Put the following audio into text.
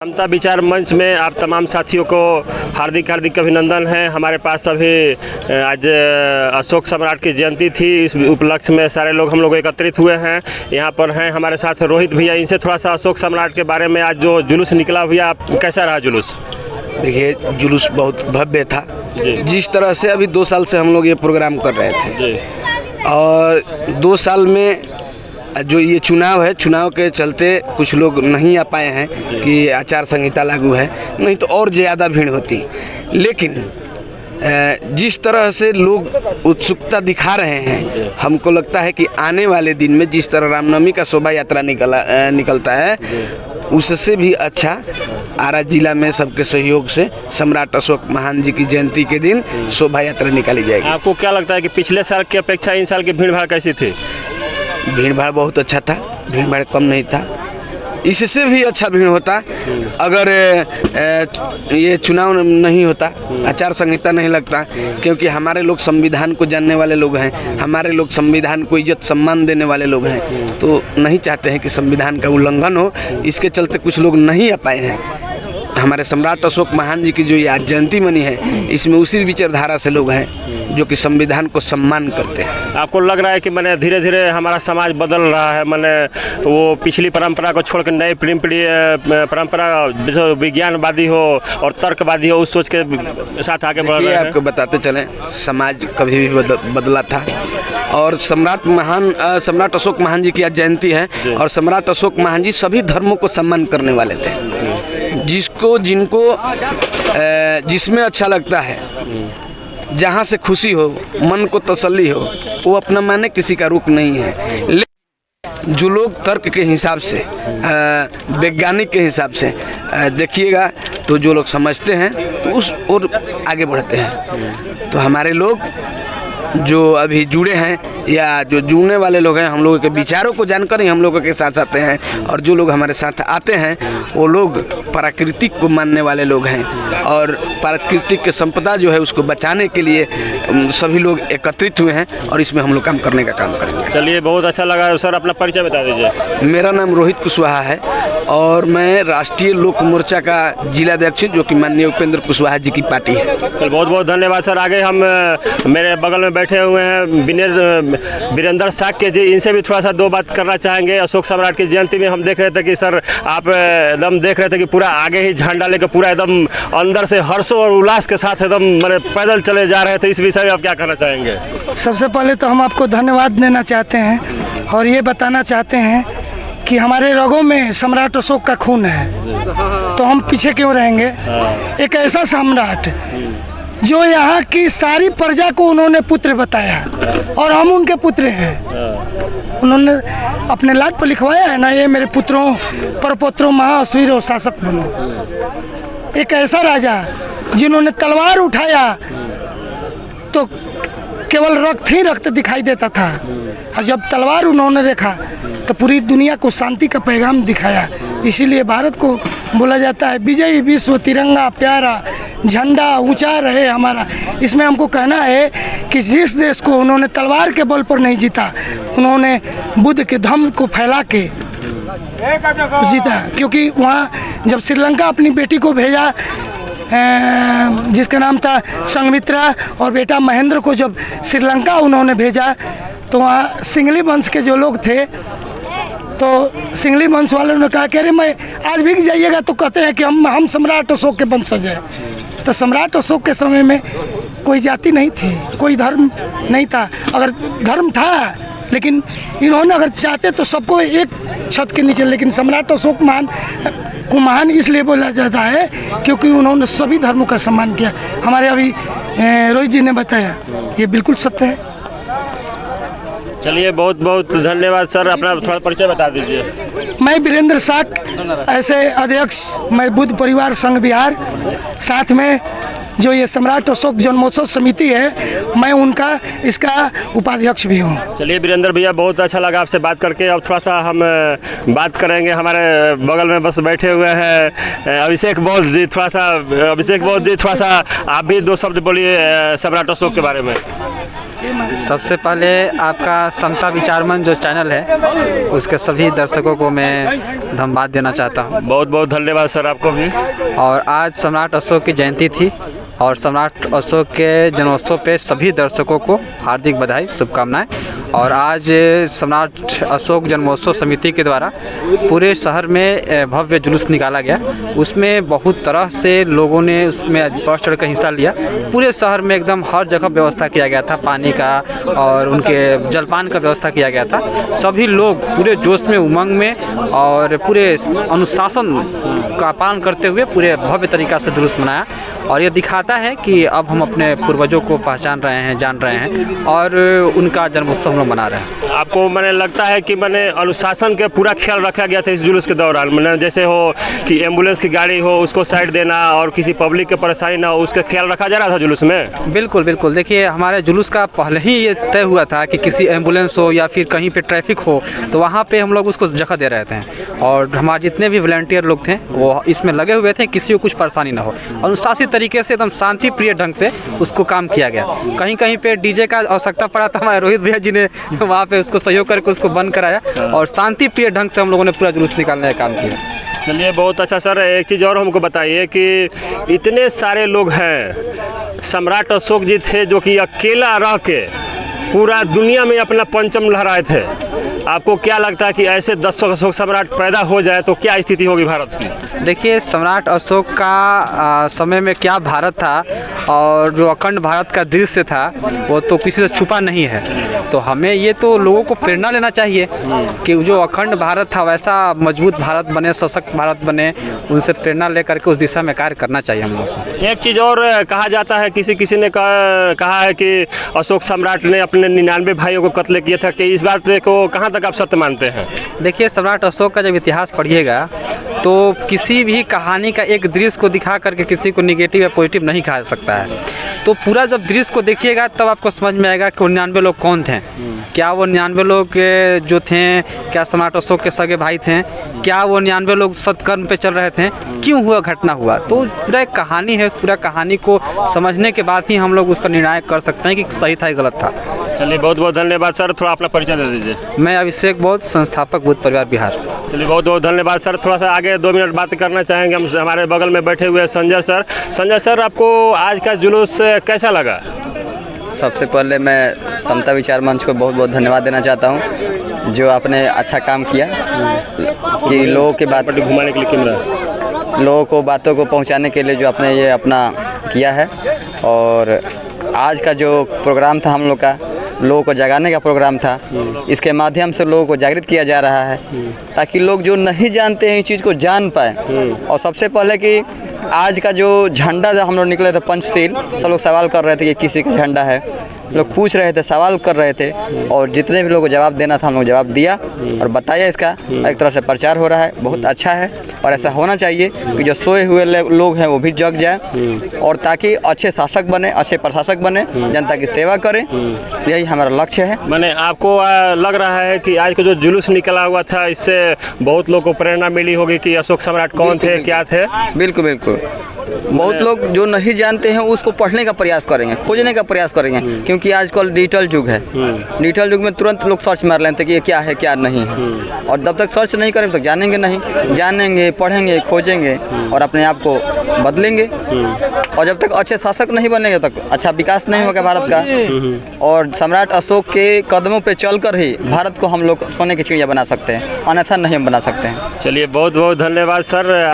समता विचार मंच में आप तमाम साथियों को हार्दिक हार्दिक अभिनंदन है। हमारे पास अभी आज अशोक सम्राट की जयंती थी, इस उपलक्ष्य में सारे लोग हम लोग एकत्रित हुए हैं। यहाँ पर हैं हमारे साथ रोहित भैया, इनसे थोड़ा सा अशोक सम्राट के बारे में आज जो जुलूस निकला भैया, आप कैसा रहा जुलूस? देखिए, जुलूस बहुत भव्य था। जिस तरह से अभी 2 साल से हम लोग ये प्रोग्राम कर रहे थे और 2 साल में जो ये चुनाव है, चुनाव के चलते कुछ लोग नहीं आ पाए हैं कि आचार संहिता लागू है, नहीं तो और ज़्यादा भीड़ होती। लेकिन जिस तरह से लोग उत्सुकता दिखा रहे हैं, हमको लगता है कि आने वाले दिन में जिस तरह रामनवमी का शोभा यात्रा निकलता है, उससे भी अच्छा आरा जिला में सबके सहयोग से सम्राट अशोक महान जी की जयंती के दिन शोभा यात्रा निकाली जाएगी। आपको क्या लगता है कि पिछले साल की अपेक्षा इन साल की भीड़ भाड़ कैसी थी? भीड़ भाड़ बहुत अच्छा था, भीड़ भाड़ कम नहीं था। इससे भी अच्छा भीड़ होता अगर ये चुनाव नहीं होता, आचार संहिता नहीं लगता, क्योंकि हमारे लोग संविधान को जानने वाले लोग हैं, हमारे लोग संविधान को इज्जत सम्मान देने वाले लोग हैं, तो नहीं चाहते हैं कि संविधान का उल्लंघन हो। इसके चलते कुछ लोग नहीं आ पाए हैं। हमारे सम्राट अशोक महान जी की जो ये आज जयंती मनी है, इसमें उसी विचारधारा से लोग हैं जो कि संविधान को सम्मान करते हैं। आपको लग रहा है कि मैंने धीरे धीरे हमारा समाज बदल रहा है, मैंने वो पिछली परंपरा को छोड़कर नई परंपरा जो विज्ञानवादी हो और तर्कवादी हो, उस सोच के साथ आगे बढ़ रहे हैं? आपको बताते चलें, समाज कभी भी बदला था और सम्राट अशोक महान जी की आज जयंती है और सम्राट अशोक महान जी सभी धर्मों को सम्मान करने वाले थे। जिनको जिसमें अच्छा लगता है, जहाँ से खुशी हो, मन को तसल्ली हो, वो अपना माने, किसी का रुख नहीं है। लेकिन जो लोग तर्क के हिसाब से, वैज्ञानिक के हिसाब से देखिएगा, तो जो लोग समझते हैं तो उस और आगे बढ़ते हैं। तो हमारे लोग जो अभी जुड़े हैं या जो जुड़ने वाले लोग हैं, हम लोगों के विचारों को जानकर ही हम लोगों के साथ आते हैं, और जो लोग हमारे साथ आते हैं वो लोग प्राकृतिक को मानने वाले लोग हैं और प्राकृतिक के संपदा जो है उसको बचाने के लिए सभी लोग एकत्रित हुए हैं और इसमें हम लोग काम करने का काम करेंगे। चलिए, बहुत अच्छा लगा। सर, अपना परिचय बता दीजिए। मेरा नाम रोहित कुशवाहा है और मैं राष्ट्रीय लोक मोर्चा का जिलाध्यक्ष, जो कि माननीय उपेंद्र कुशवाहा जी की पार्टी है। बहुत बहुत धन्यवाद सर। आगे हम मेरे बगल में बैठे हुए हैं वीरेंद्र साक्य जी, इनसे भी थोड़ा सा 2 बात करना चाहेंगे। अशोक सम्राट की जयंती में हम देख रहे थे कि सर आप एकदम देख रहे थे कि पूरा आगे ही झंडा लेकर पूरा एकदम अंदर से हर्षों और उल्लास के साथ एकदम मैंने पैदल चले जा रहे थे। इस विषय में आप क्या कहना चाहेंगे? सबसे पहले तो हम आपको धन्यवाद देना चाहते हैं और ये बताना चाहते हैं कि हमारे रगों में सम्राट अशोक का खून है, तो हम पीछे क्यों रहेंगे। एक ऐसा सम्राट जो यहाँ की सारी प्रजा को उन्होंने पुत्र बताया और हम उनके पुत्र हैं। उन्होंने अपने लाट पर लिखवाया है ना, ये मेरे पुत्रों परपुत्रों महाअश्वीर और शासक बनो। एक ऐसा राजा जिन्होंने तलवार उठाया तो केवल रक्त ही रक्त दिखाई देता था, और जब तलवार उन्होंने देखा तो पूरी दुनिया को शांति का पैगाम दिखाया। इसीलिए भारत को बोला जाता है विजयी विश्व तिरंगा प्यारा, झंडा ऊंचा रहे हमारा। इसमें हमको कहना है कि जिस देश को उन्होंने तलवार के बल पर नहीं जीता, उन्होंने बुद्ध के धम्म को फैला के जीता। क्योंकि वहाँ जब श्रीलंका अपनी बेटी को भेजा, जिसका नाम था संघमित्रा, और बेटा महेंद्र को जब श्रीलंका उन्होंने भेजा, तो वहाँ सिंगली वंश के जो लोग थे, तो सिंगली वंश वालों ने कहा कि अरे मैं आज भी जाइएगा तो कहते हैं कि हम सम्राट अशोक के वंशज हैं। तो सम्राट अशोक के समय में कोई जाति नहीं थी, कोई धर्म नहीं था। अगर धर्म था, लेकिन इन्होंने अगर चाहते तो सबको एक छत के नीचे, लेकिन सम्राट अशोक महान इसलिए बोला जाता है क्योंकि उन्होंने सभी धर्मों का सम्मान किया। हमारे अभी रोहित जी ने बताया, ये बिल्कुल सत्य है। चलिए, बहुत बहुत धन्यवाद सर। अपना थोड़ा परिचय बता दीजिए। मैं वीरेंद्र साक, ऐसे अध्यक्ष, मैं बुद्ध परिवार संघ बिहार, साथ में जो ये सम्राट अशोक जन्मोत्सव समिति है, मैं उनका इसका उपाध्यक्ष भी हूँ। चलिए वीरेंद्र भैया, बहुत अच्छा लगा आपसे बात करके। अब थोड़ा सा हम बात करेंगे, हमारे बगल में बस बैठे हुए हैं अभिषेक बोस जी। थोड़ा सा आप भी दो शब्द बोलिए सम्राट अशोक के बारे में। सबसे पहले आपका समता विचार मंच जो चैनल है उसके सभी दर्शकों को मैं धन्यवाद देना चाहता हूँ। बहुत बहुत धन्यवाद सर आपको भी। और आज सम्राट अशोक की जयंती थी और सम्राट अशोक के जन्मोत्सव पे सभी दर्शकों को हार्दिक बधाई, शुभकामनाएं। और आज सम्राट अशोक जन्मोत्सव समिति के द्वारा पूरे शहर में भव्य जुलूस निकाला गया। उसमें बहुत तरह से लोगों ने उसमें बढ़ चढ़ कर हिस्सा लिया। पूरे शहर में एकदम हर जगह व्यवस्था किया गया था, पानी का और उनके जलपान का व्यवस्था किया गया था। सभी लोग पूरे जोश में, उमंग में और पूरे अनुशासन का पालन करते हुए पूरे भव्य तरीक़ा से जुलूस मनाया। और ये दिखाता है कि अब हम अपने पूर्वजों को पहचान रहे हैं, जान रहे हैं और उनका जन्मोत्सव हम लोग मना रहे हैं। आपको मैंने लगता है कि मैंने अनुशासन का पूरा ख्याल रखा गया था इस जुलूस के दौरान। मैंने जैसे हो कि एम्बुलेंस की गाड़ी हो उसको साइड देना और किसी पब्लिक के परेशानी ना हो, उसका ख्याल रखा जा रहा था जुलूस में। बिल्कुल बिल्कुल। देखिए, हमारे जुलूस का पहले ही ये तय हुआ था कि किसी एम्बुलेंस हो या फिर कहीं पे ट्रैफिक हो तो वहाँ पे हम लोग उसको जगह दे रहे थे। और हमारे जितने भी वॉलंटियर लोग थे वो इसमें लगे हुए थे, किसी को कुछ परेशानी ना हो। अनुशासित तरीके से एकदम शांति प्रिय ढंग से उसको काम किया गया। कहीं कहीं पे डीजे का आवश्यकता पड़ा था, हमारे रोहित भैया जी ने वहाँ पे उसको सहयोग करके उसको बंद कराया और शांति प्रिय ढंग से हम लोगों ने पूरा जुलूस निकालने का काम किया। चलिए बहुत अच्छा सर। एक चीज़ और हमको बताइए कि इतने सारे लोग हैं, सम्राट अशोक जी थे जो कि अकेला रह के पूरा दुनिया में अपना परचम लहराए थे। आपको क्या लगता है कि ऐसे 10 अशोक सम्राट पैदा हो जाए तो क्या स्थिति होगी भारत की? देखिए, सम्राट अशोक का समय में क्या भारत था और जो अखंड भारत का दृश्य था वो तो किसी से छुपा नहीं है। तो हमें ये तो लोगों को प्रेरणा लेना चाहिए कि जो अखंड भारत था वैसा मजबूत भारत बने, सशक्त भारत बने। उनसे प्रेरणा लेकर के उस दिशा में कार्य करना चाहिए हम लोग को। एक चीज़ और कहा जाता है, किसी ने कहा है कि अशोक सम्राट ने अपने 99 भाइयों को कत्ल किया था। कि इस बात को कहाँ तक आप सत्य मानते हैं? देखिए, सम्राट अशोक का जब इतिहास पढ़िएगा तो किसी भी कहानी का एक दृश्य को दिखा करके किसी को निगेटिव या पॉजिटिव नहीं कहा सकता है। तो पूरा जब दृश्य को देखिएगा तब आपको समझ में आएगा कि 99 लोग कौन थे। क्या वो 99 लोग जो थे, क्या सम्राट अशोक के सगे भाई थे? क्या वो 99 लोग सत्कर्म पे चल रहे थे? क्यों हुआ घटना हुआ? तो पूरा एक कहानी है। पूरा कहानी को समझने के बाद ही हम लोग उसका निर्णय कर सकते हैं कि सही था या गलत था। चलिए बहुत बहुत धन्यवाद सर। थोड़ा अपना परिचय दे दीजिए। मैं अभिषेक बोस, संस्थापक बुद्ध परिवार बिहार। चलिए बहुत बहुत धन्यवाद सर। थोड़ा सा आगे 2 मिनट बात करना चाहेंगे हम। हमारे बगल में बैठे हुए संजय सर। संजय सर, आपको आज का जुलूस कैसा लगा? सबसे पहले मैं समता विचार मंच को बहुत बहुत धन्यवाद देना चाहता हूं, जो आपने अच्छा काम किया कि लोगों की बात घुमाने के लिए कैमरा, लोगों को बातों को पहुंचाने के लिए जो आपने ये अपना किया है। और आज का जो प्रोग्राम था हम लोग का, लोगों को जगाने का प्रोग्राम था। इसके माध्यम से लोगों को जागृत किया जा रहा है ताकि लोग जो नहीं जानते हैं इस चीज़ को जान पाए। और सबसे पहले कि आज का जो झंडा जब हम लोग निकले थे पंचशील, सब लोग सवाल कर रहे थे कि किसी का झंडा है, लोग पूछ रहे थे, सवाल कर रहे थे और जितने भी लोगों को जवाब देना था हम लोग जवाब दिया और बताया। इसका एक तरह से प्रचार हो रहा है, बहुत अच्छा है। और ऐसा होना चाहिए कि जो सोए हुए लोग हैं वो भी जग जाए और ताकि अच्छे शासक बने, अच्छे प्रशासक बने, जनता की सेवा करें। यही हमारा लक्ष्य है। मैंने आपको लग रहा है कि आज का जो जुलूस निकला हुआ था इससे बहुत लोगों को प्रेरणा मिली होगी कि अशोक सम्राट कौन थे, क्या थे? बिल्कुल बिल्कुल। बहुत लोग जो नहीं जानते हैं उसको पढ़ने का प्रयास करेंगे, खोजने का प्रयास करेंगे, क्योंकि आजकल डिजिटल युग है। डिजिटल युग में तुरंत लोग सर्च मार लेते हैं कि ये क्या है क्या नहीं है। और जब तक सर्च नहीं करेंगे तो जानेंगे नहीं। जानेंगे, पढ़ेंगे, खोजेंगे और अपने आप को बदलेंगे। और जब तक अच्छे शासक नहीं बनेंगे तक अच्छा विकास नहीं होगा भारत का। और सम्राट अशोक के कदमों पे चलकर ही भारत को हम लोग सोने की चिड़िया बना सकते हैं, अन्यथा नहीं बना सकते हैं। चलिए बहुत बहुत धन्यवाद सर।